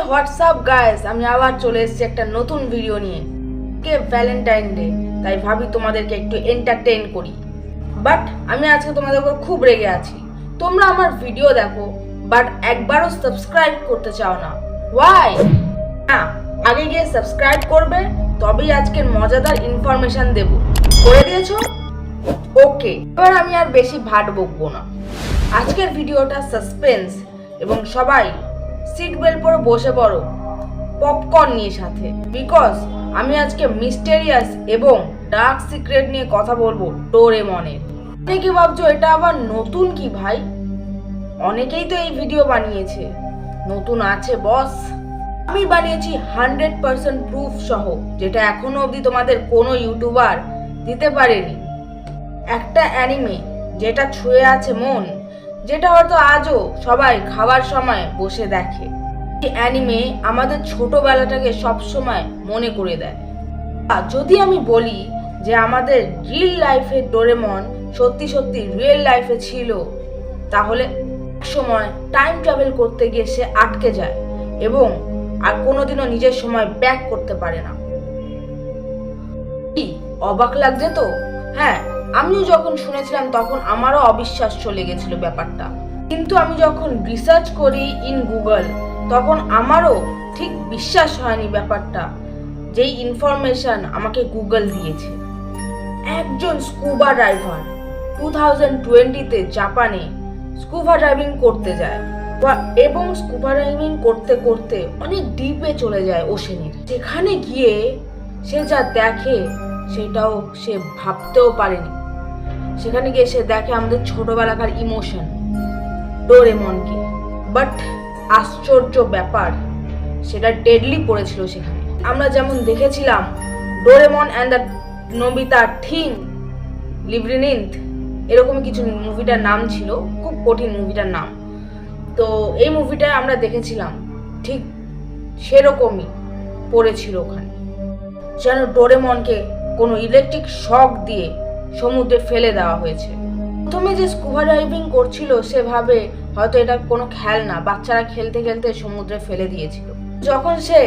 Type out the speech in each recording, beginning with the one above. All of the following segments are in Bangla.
হোয়াটসঅ্যাপ গাইস, আমি আবার চলে এসেছি একটা নতুন ভিডিও নিয়ে। ভ্যালেন্টাইন ডে, তাই ভাবি তোমাদেরকে একটু এন্টারটেইন করি। বাট আমি আজকে তোমাদের উপর খুব রেগে আছি। তোমরা আমার ভিডিও দেখো, বাট একবারও সাবস্ক্রাইব করতে চাও না। ওয়াই? না, আগে গিয়ে সাবস্ক্রাইব করবে, তবেই আজকের মজাদার ইনফরমেশন দেব। করে দিয়েছো? ওকে, এবার আমি আর বেশি ভাট বকবো না। আজকের ভিডিওটা সাসপেন্স, এবং সবাই সিট বেল্ট পরে বসে পড়ো পপকর্ন নিয়ে সাথে, বিকজ আমি আজকে মিস্টেরিয়াস এবং ডার্ক সিক্রেট নিয়ে কথা বলবো ডোরেমনের। অনেকে ভাবছো এটা আবার নতুন কি ভাই? অনেকেই তো এই ভিডিও বানিয়েছে। নতুন আছে বস। আমি বানিয়েছি 100% প্রুফ সহ, যেটা এখনো অবধি তোমাদের কোনো ইউটিউবার দিতে পারেনি। একটা অ্যানিমে যেটা ছুঁয়ে আছে মন, যেটা হয়তো আজও সবাই খাওয়ার সময় বসে দেখে। এই অ্যানিমে আমাদের ছোটবেলাটাকে সবসময় মনে করে দেয়। যদি আমি বলি যে আমাদের রিয়েল লাইফে ডোরেমন সত্যি সত্যি রিয়েল লাইফে ছিল, তাহলে এক সময় টাইম ট্রাভেল করতে গিয়ে সে আটকে যায় এবং আর কোনোদিনও নিজের সময় ব্যাক করতে পারে না। কি অবাক লাগছে তো? হ্যাঁ, আমিও যখন শুনেছিলাম তখন আমারও অবিশ্বাস চলে গেছিল ব্যাপারটা, কিন্তু আমি যখন রিসার্চ করি ইন গুগল, তখন আমারও ঠিক বিশ্বাস হয়নি ব্যাপারটা। যেই ইনফরমেশন আমাকে গুগল দিয়েছে, একজন স্কুবা ডাইভার 2020-তে জাপানে স্কুবা ডাইভিং করতে যায় এবং স্কুবা ডাইভিং করতে করতে অনেক ডিপে চলে যায় ওশেনের। সেখানে গিয়ে সে যা দেখে সেটাও সে ভাবতেও পারেনি। সেখানে গিয়ে সে দেখে আমাদের ছোটবেলাকার ইমোশন ডোরেমনকে। বাট আশ্চর্য ব্যাপার, সেটা ডেডলি পড়েছিল সেখানে। আমরা যেমন দেখেছিলাম Doraemon and the Nobita tin labyrinth, এরকম কিছু মুভিটার নাম ছিল, খুব কঠিন মুভিটার নাম। তো এই মুভিটা আমরা দেখেছিলাম, ঠিক সেরকমই পড়েছিল ওখানে, যেন ডোরেমনকে কোনো ইলেকট্রিক শক দিয়ে সমুদ্রে ফেলে দেওয়া হয়েছে। প্রথমে যে স্কুবা ডাইভিং করছিল সে ভাবে হয়তো এটা কোনো খেলনা, বাচ্চারা খেলতে খেলতে সমুদ্রে ফেলে দিয়েছিল। যখন সে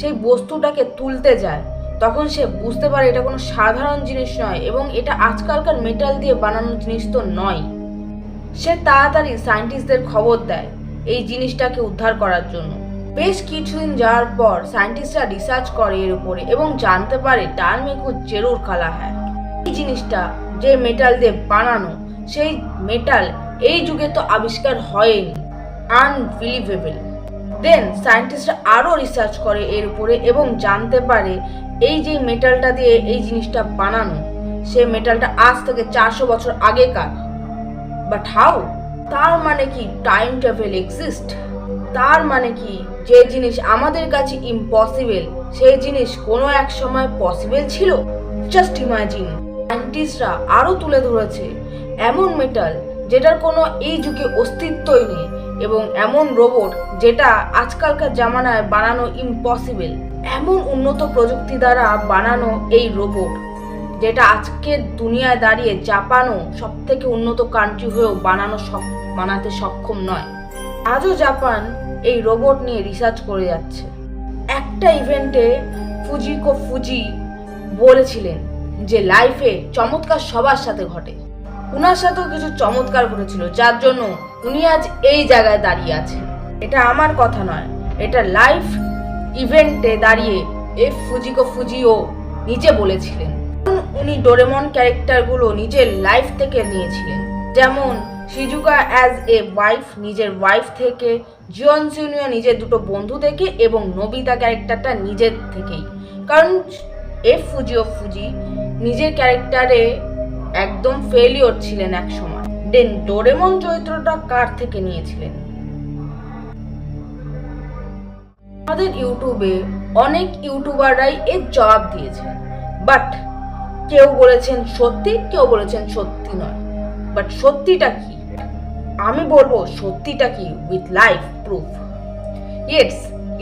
সেই বস্তুটাকে তুলতে যায়, তখন সে বুঝতে পারে এটা কোনো সাধারণ জিনিস নয় এবং এটা আজকালকার মেটাল দিয়ে বানানো জিনিস তো নয়। সে তাড়াতাড়ি সায়েন্টিস্টদের খবর দেয় এই জিনিসটাকে উদ্ধার করার জন্য। বেশ কিছুদিন যাওয়ার পর সায়েন্টিস্টরা রিসার্চ করে এর উপরে এবং জানতে পারে ডাল মে কুছ জরুর কালা হ্যায়। এই জিনিসটা যে মেটাল দিয়ে বানানো, সেই মেটাল এই যুগে তো আবিষ্কার হয়নি। আনবিলিভেবল। দেন সায়েন্টিস্টরা আরও রিসার্চ করে এর উপরে এবং জানতে পারে এই যে মেটালটা দিয়ে এই জিনিসটা বানানো, সে মেটালটা আজ থেকে 400 বছর আগেকার। But how? তার মানে কি টাইম ট্রাভেল এক্সিস্ট? তার মানে কি যে জিনিস আমাদের কাছে ইম্পসিবল, সেই জিনিস কোনো এক সময় পসিবল ছিল? Just imagine. সায়েন্টিস্টরা আরও তুলে ধরেছে এমন মেটাল যেটার কোনো এই যুগে অস্তিত্বই নেই, এবং এমন রোবট যেটা আজকালকার জামানায় বানানো ইম্পসিবল। এমন উন্নত প্রযুক্তি দ্বারা বানানো এই রোবট, যেটা আজকের দুনিয়ায় দাঁড়িয়ে জাপানও সব থেকে উন্নত কান্ট্রি হয়েও বানাতে সক্ষম নয়। আজও জাপান এই রোবট নিয়ে রিসার্চ করে যাচ্ছে। একটা ইভেন্টে ফুজিকো ফুজি বলেছিলেন যে লাইফে চমৎকার সবার সাথে ঘটে। উনার সাথেও কিছু চমৎকার ঘটেছিল, যার জন্য উনি আজ এই জায়গায় দাঁড়িয়ে আছেন। এটা আমার কথা নয়, এটা লাইফ ইভেন্টে দাঁড়িয়ে ফুজিকো ফুজিও নিজে বলেছিলেন। উনি ডোরেমন ক্যারেক্টারগুলো নিজের লাইফ থেকে নিয়েছিলেন, যেমন শিজুকা অ্যাজ এ ওয়াইফ, নিজের ওয়াইফ থেকে, জিওন সিউনিও নিজের দুটো বন্ধু থেকে, এবং নোবিতা ক্যারেক্টারটা নিজের থেকেই। কারণ ফুজিও ফুজি নিজের ক্যারেক্টারে একদম ফেলিওর ছিলেন এক সময়। দেন ডোরেমন চরিত্রটা কার থেকে নিয়েছিলেন? আমাদের ইউটিউবে অনেক ইউটিউবাররাই এর জবাব দিয়েছেন, বাট কেউ বলেছেন সত্যি, কেউ বলেছেন সত্যি নয়। বাট সত্যিটা কি? আমি বলবো সত্যিটা কি with live proof. Yes,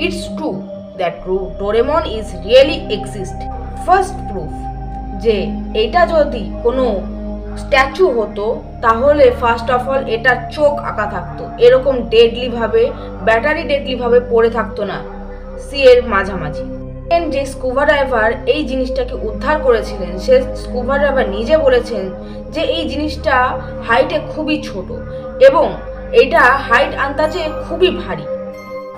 it's true that Doraemon is really exist. First proof যে এটা যদি কোনো স্ট্যাচু হতো তাহলে ফার্স্ট অফ অল এটার চোখ আঁকা থাকতো, এরকম ব্যাটারি ডেডলি ভাবে পড়ে থাকতো না সি এর মাঝামাঝি। যে স্কুবা ডাইভার এই জিনিসটাকে উদ্ধার করেছিলেন, সে স্কুবা ডাইভার নিজে বলেছেন যে এই জিনিসটা হাইটে খুবই ছোট এবং এটা হাইট আন্দাজে খুবই ভারী।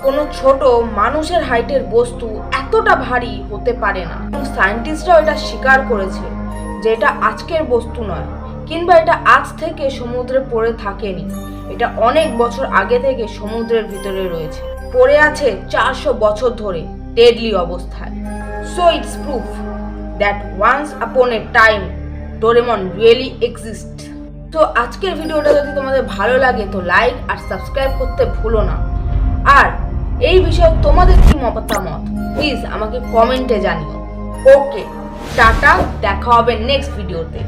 কোনো ছোট মানুষের হাইটের বস্তু এতটা ভারী হতে পারে না। সায়েন্টিস্টরাও এটা স্বীকার করেছে যে এটা আজকের বস্তু নয়, কিংবা এটা আজ থেকে সমুদ্রে পড়ে থাকেনি, এটা অনেক বছর আগে থেকে সমুদ্রের ভিতরে রয়েছে, পড়ে আছে 400 বছর ধরে ডেডলি অবস্থায়। So it's proof that once upon a time Doraemon really exist. তো আজকের ভিডিওটা যদি তোমাদের ভালো লাগে তো লাইক আর সাবস্ক্রাইব করতে ভুলো না। আর এই বিষয়ে তোমাদের কি মতামত প্লিজ আমাকে কমেন্টে জানিও। ওকে, টাটা, দেখা হবে নেক্সট ভিডিওতে।